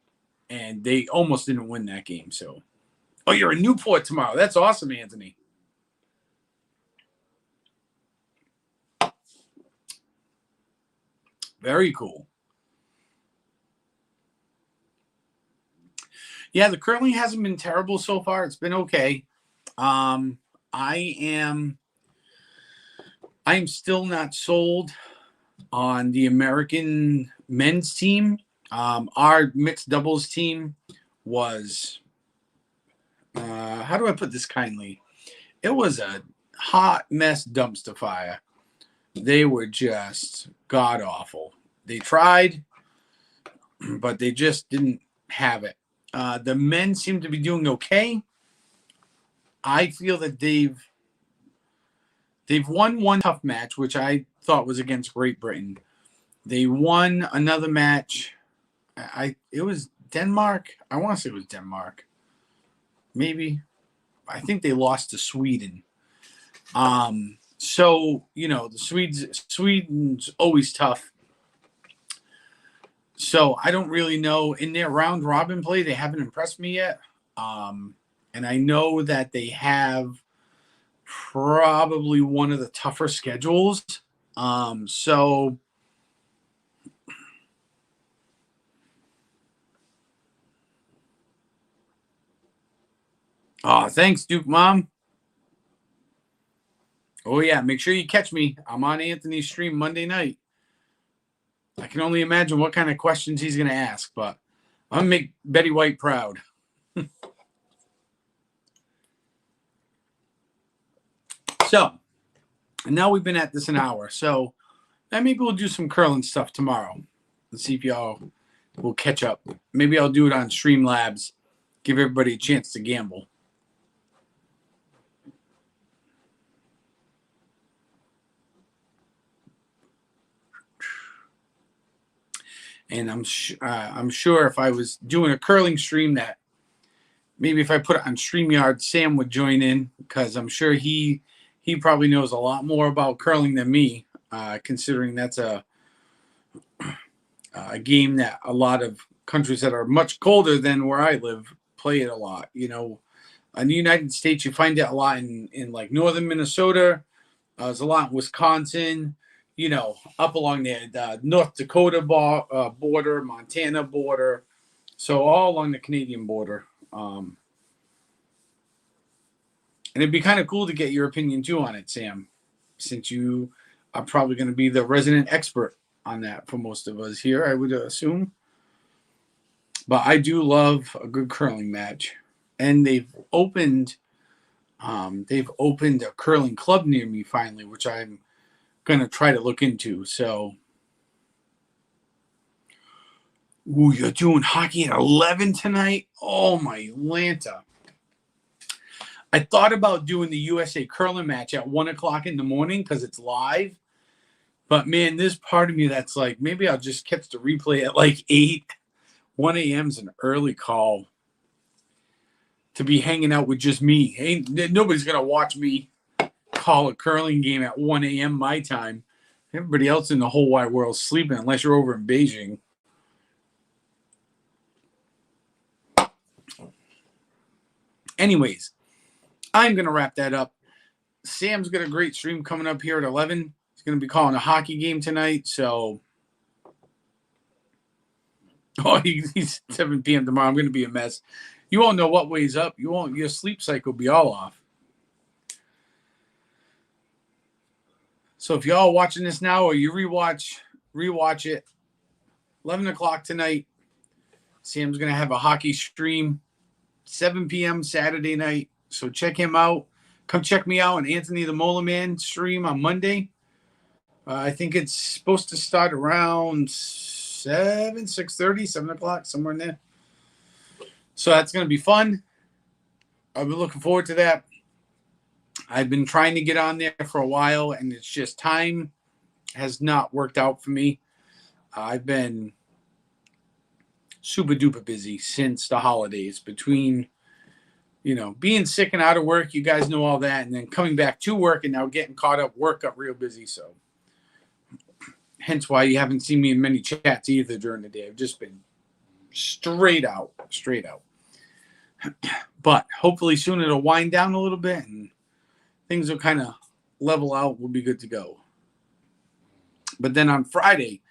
And they almost didn't win that game. So, oh, you're in Newport tomorrow. That's awesome, Anthony. Very cool. Yeah, the curling hasn't been terrible so far. It's been okay. I am still not sold on the American men's team. Our mixed doubles team was, how do I put this kindly? It was a hot mess dumpster fire. They were just god awful. They tried, but they just didn't have it. The men seem to be doing okay. I feel that they've won one tough match, which I thought was against Great Britain. They won another match. It was Denmark. I want to say it was Denmark. Maybe. I think they lost to Sweden. So, the Sweden's always tough. So I don't really know. In their round robin play, they haven't impressed me yet. And I know that they have probably one of the tougher schedules. So thanks, Duke Mom. Oh, yeah. Make sure you catch me. I'm on Anthony's stream Monday night. I can only imagine what kind of questions he's going to ask, but I'm going to make Betty White proud. So, and now we've been at this an hour. So, maybe we'll do some curling stuff tomorrow. Let's see if y'all will catch up. Maybe I'll do it on Streamlabs. Give everybody a chance to gamble. And I'm sure if I was doing a curling stream that maybe if I put it on StreamYard, Sam would join in because I'm sure he probably knows a lot more about curling than me, considering that's a game that a lot of countries that are much colder than where I live play it a lot. In the United States, you find it a lot in like northern Minnesota. There's a lot in Wisconsin. Up along the North Dakota border, Montana border. So all along the Canadian border. And it'd be kind of cool to get your opinion too on it, Sam, since you are probably going to be the resident expert on that for most of us here, I would assume. But I do love a good curling match. And they've opened a curling club near me finally, which I'm going to try to look into. So, you're doing hockey at 11 tonight? Oh, my Lanta. I thought about doing the USA curling match at 1 o'clock in the morning because it's live. But, man, there's part of me that's like, maybe I'll just catch the replay at like 8. 1 a.m. is an early call to be hanging out with just me. Nobody's going to watch me call a curling game at 1 a.m. my time. Everybody else in the whole wide world is sleeping unless you're over in Beijing. Anyways, I'm going to wrap that up. Sam's got a great stream coming up here at 11. He's going to be calling a hockey game tonight. So, he's 7 p.m. tomorrow. I'm going to be a mess. You won't know what way he's up. Your sleep cycle will be all off. So if y'all watching this now or you rewatch it, 11 o'clock tonight, Sam's going to have a hockey stream, 7 p.m. Saturday night. So check him out. Come check me out on Anthony the Mola Man stream on Monday. I think it's supposed to start around 6:30, 7 o'clock, somewhere in there. So that's going to be fun. I've been looking forward to that. I've been trying to get on there for a while, and it's just time has not worked out for me. I've been super duper busy since the holidays between, being sick and out of work. You guys know all that. And then coming back to work and now getting caught up. Work got real busy. So hence why you haven't seen me in many chats either during the day. I've just been straight out. But hopefully soon it'll wind down a little bit and things will kind of level out. We'll be good to go. But then on Friday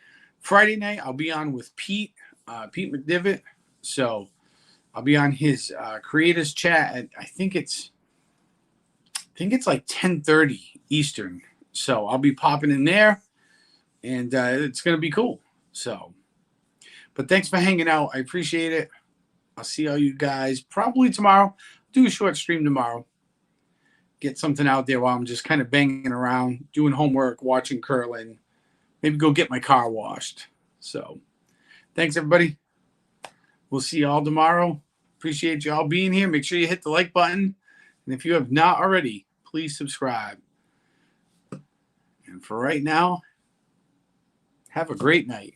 night, I'll be on with Pete McDivitt. So I'll be on his creators chat at, I think it's like 10:30 Eastern. So I'll be popping in there, and it's gonna be cool. So, but thanks for hanging out. I appreciate it. I'll see all you guys probably tomorrow. Do a short stream tomorrow. Get something out there while I'm just kind of banging around, doing homework, watching curling. Maybe go get my car washed. So, thanks everybody. We'll see you all tomorrow. Appreciate you all being here. Make sure you hit the like button. And if you have not already, please subscribe. And for right now, have a great night.